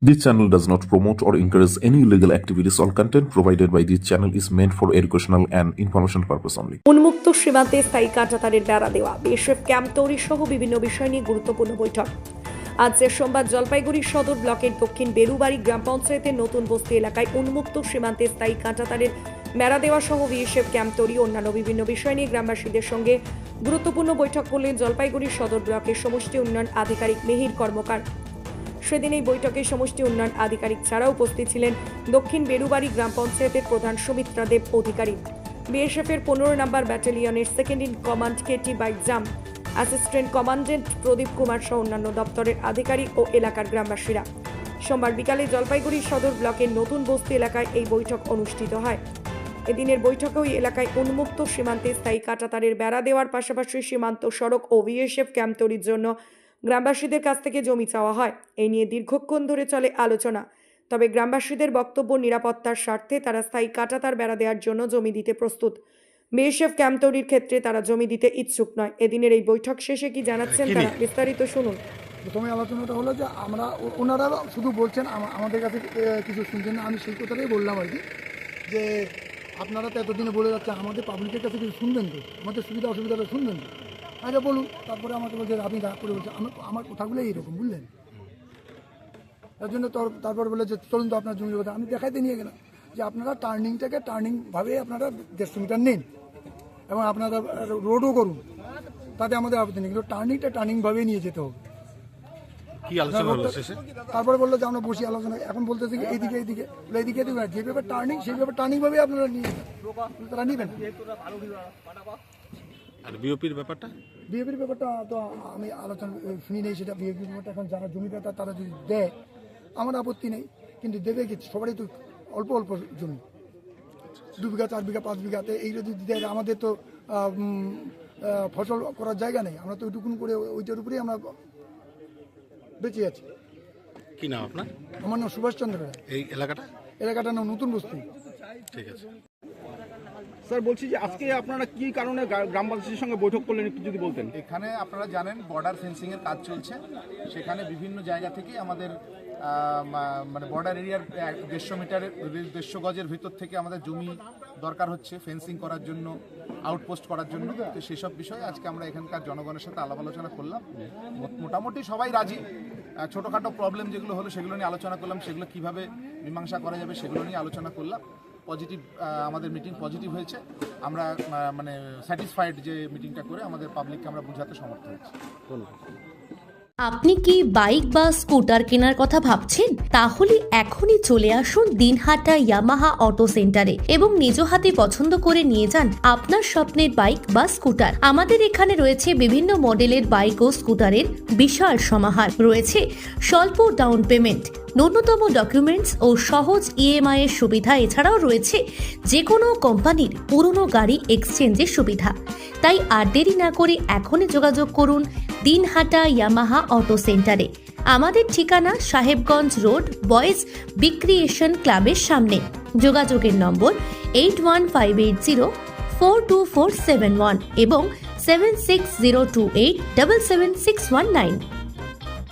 This channel does not promote or encourage any illegal activities. All content provided by this channel is meant for educational and information purpose only. উন্মুক্ত সীমান্তে স্থায়ী কাঁটাতারের বেড়া দেওয়া, BSF camp তৈরি সহ বিভিন্ন বিষয় নিয়ে গুরুত্বপূর্ণ বৈঠক। আজ সোমবার জলপাইগুড়ি সদর ব্লকের দক্ষিণ বেরুবাড়ি গ্রাম পঞ্চায়েতের নতুন বস্তি এলাকায় উন্মুক্ত সীমান্তে স্থায়ী কাঁটাতারের বেড়া দেওয়া সহ বিএসএফ ক্যাম্প তৈরি অন্যান্য বিভিন্ন বিষয় নিয়ে গ্রামবাসীদের সঙ্গে গুরুত্বপূর্ণ বৈঠক করলেন জলপাইগুড়ি সদর ব্লকের সমষ্টি উন্নয়ন আধিকারিক মিহির কর্মকার। সেদিন এই বৈঠকে সমষ্টি উন্নয়ন আধিকারিক ছাড়াও উপস্থিত ছিলেন দক্ষিণ বেরুবাড়ি গ্রাম পঞ্চায়েতের প্রধান সুমিত্রা দেব অধিকারী, বিএসএফ এর 15 নম্বর ব্যাটালিয়নের second in command KT Baijam, assistant commandant Pradip Kumar সহ অন্যান্য দপ্তরের আধিকারিক ও এলাকার গ্রামবাসীরা। সোমবার বিকালে জলপাইগুড়ি সদর ব্লকের নতুন বস্তি এলাকায় এই বৈঠক অনুষ্ঠিত হয়। এদিনের বৈঠকে ওই এলাকায় উন্মুক্ত সীমান্তে স্থায়ী কাঁটাতারের বেড়া দেওয়ার পাশাপাশি সীমান্ত সড়ক ও বিএসএফ ক্যাম্প তৈরির জন্য গ্রামবাসীদের কাছ থেকে জমি চাওয়া হয়। এই নিয়ে দীর্ঘক্ষণ ধরে চলে আলোচনা। তবে গ্রামবাসীদের বক্তব্য, নিরাপত্তার স্বার্থে তারা স্থায়ী কাঁটাতার বেড়া দেওয়ার জন্য জমি দিতে প্রস্তুত। বিএসএফ ক্যাম্প তৈরির ক্ষেত্রে তারা জমি দিতে ইচ্ছুক নয়। এদিনের এই বৈঠক শেষে কি জানাচ্ছেন তারা, বিস্তারিত শুনুন। প্রথমে আলোচনাটা হলো যে ওনারা শুধু বলছেন, আমাদের কাছে কিছু শুনছেন না। আমি সেই কথাটাই বললাম আর কি, যে আপনারা তো এতদিনে বলে যাচ্ছে, আমাদের পাবলিকের কাছে কিছু শুনবেন তো, আমাদের সুবিধা অসুবিধাটা শুনবেন তো, আগে বলুন। তারপরে আমাকে বলছে আপনি রাগ করে বলছেন, আমার কথাগুলো এইরকম, বুঝলেন? তার জন্য তারপর বলে যে চলুন তো আপনার জমির কথা। আমি দেখাইতে নিয়ে গেলাম যে আপনারা টার্নিংটাকে টার্নিংভাবে আপনারা 150 মিটার নিন এবং আপনারা রোডও করুন, তাতে আমাদের আপত্তি নেই, কিন্তু টার্নিংটা টার্নিংভাবেই নিয়ে যেতে হবে। তারপরে বললো যে আমরা বসি আলোচনা। এখন বলতেছি এইদিকে যে ব্যাপার টার্নিং, সেই ব্যাপার টার্নিং ভাবে আপনারা নিয়ে যান, তারা নিবেন। আর বিওপির ব্যাপারটা তো আমি আলোচনা শুনি নেই, সেটা বিওপির ব্যাপারটা এখন যারা জমিদাতা তারা যদি দেয় আমার আপত্তি নেই, কিন্তু দেবে কি সবারই তো অল্প অল্প জমি, 2 বিঘা 4 বিঘা 5 বিঘাতে এই যদি দেয়, আমাদের তো ফসল করার জায়গা নেই, আমরা তো ওইটুকুন করে ওইটার উপরেই আমরা বেঁচে আছি। কি নাম আপনার? আমার নাম সুভাষচন্দ্র রায়। এই এলাকাটার নাম নতুন বস্তি। ঠিক আছে স্যার, বলছি যে আজকে আপনারা কি কারণে গ্রামবাসীর সঙ্গে বৈঠক করলেন, একটু যদি বলতেন। এখানে আপনারা জানেন বর্ডার ফেন্সিং এর কাজ চলছে, সেখানে বিভিন্ন জায়গা থেকে আমাদের মানে বর্ডার এরিয়ার 150 গজের ভিতর থেকে আমাদের জমি দরকার হচ্ছে ফেন্সিং করার জন্য, আউটপোস্ট করার জন্য। তো সেসব বিষয়ে আজকে আমরা এখানকার জনগণের সাথে আলাপ আলোচনা করলাম। মোটামুটি সবাই রাজি। ছোটোখাটো প্রবলেম যেগুলো হলো সেগুলো নিয়ে আলোচনা করলাম, সেগুলো কিভাবে মীমাংসা করা যাবে সেগুলো নিয়ে আলোচনা করলাম। পজিটিভ, আমাদের মিটিং পজিটিভ হয়েছে। আমরা মানে স্যাটিসফাইড যে মিটিংটা করে আমাদের পাবলিককে আমরা বোঝাতে সমর্থ হয়েছি। আপনি কি বাইক বা স্কুটার কেনার কথা ভাবছেন? তাহলে এখনই চলে আসুন দিনহাটা ইয়ামাহা অটো সেন্টারে এবং নিজ হাতে পছন্দ করে নিয়ে যান আপনার স্বপ্নের বাইক বা স্কুটার। আমাদের এখানে রয়েছে বিভিন্ন মডেলের বাইক ও স্কুটারের বিশাল সমাহার। রয়েছে স্বল্প ডাউন পেমেন্ট, ন্যূনতম ডকুমেন্টস ও সহজ ইএমআই এর সুবিধা। এছাড়াও রয়েছে যে কোনো কোম্পানির পুরনো গাড়ি এক্সচেঞ্জের সুবিধা। তাই আর দেরি না করে এখনই যোগাযোগ করুন দিনহাটা ইয়ামাহা অটো সেন্টারে। আমাদের ঠিকানা সাহেবগঞ্জ রোড, বয়েজ বিক্রিয়েশন ক্লাবের সামনে। যোগাযোগের নম্বর 8158042471 এবং 7602877619।